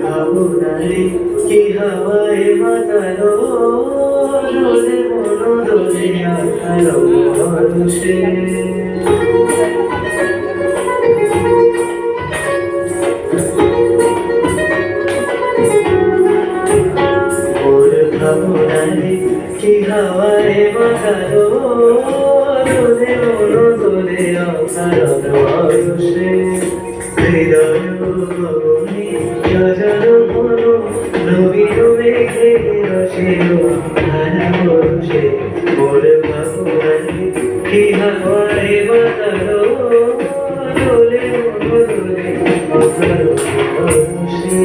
ভাবনারে কি হাওয়ায় মাতালো দোলে মনো দোলে আলো মানুষে ওর ভাবনারে কি হাওয়ায় মাতালো দোলে মনো দোলে আলো মানুষে হৃদয় ভবনে সাজানো মনো নবীন মেঘে আসিল ধারা বর্ষে মোর ভাবনারে কি হাওয়ায় মাতালো দোলে মনো দোলে আলো মানুষে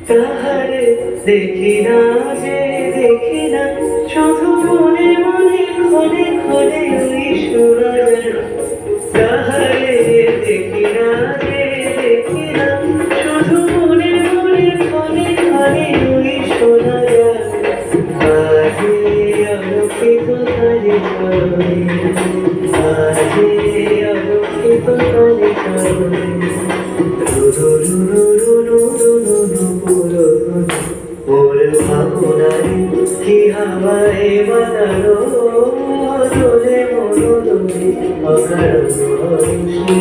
তাহারে দেখি না যে দেখি না শুধু মনে মনে ক্ষণে ক্ষণে ওই শোনা যায় তাহারে দেখি না যে দেখি না শুধু মনে মনে ক্ষণে ক্ষণে ওই শোনা যায় আজে আলোকিত তারে কারণে আজে আলোকিত তারে কারণে মোর ভাবনারে কি হাওয়ায় বানালো দোলে মনো দোলে অকারণ হর্ষে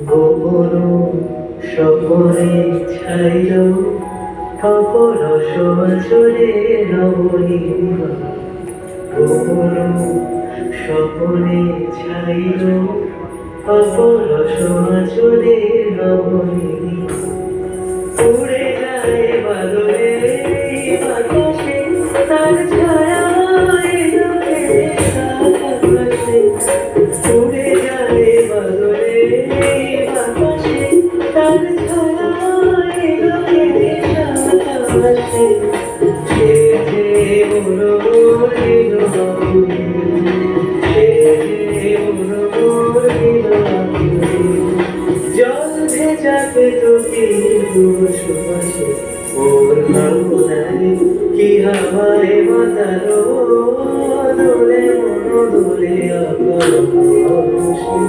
গোপন স্বপনে ছাইল অপরস আচরে নবনীলিমা গোপন স্বপনে ছাইল অপরস আচরে নবনীলিমা উড়ে যায় বাদলে বাতাসে তার ছায়া আকাশে উড়ে যায় বাদলে বাতাসে তার ছায়া আকাশে সে যে মোর দিল সে যে মোর দিল জল ভেজাতে তোকে সুবাসে ওর ভাবনারে কি হাওয়ায় মাতালো দোলে মনো দোলে আকাশে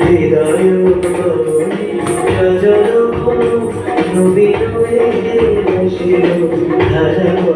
হৃদয় ভবনে সাজানো মনো নবীন মেঘে আসিল ধারা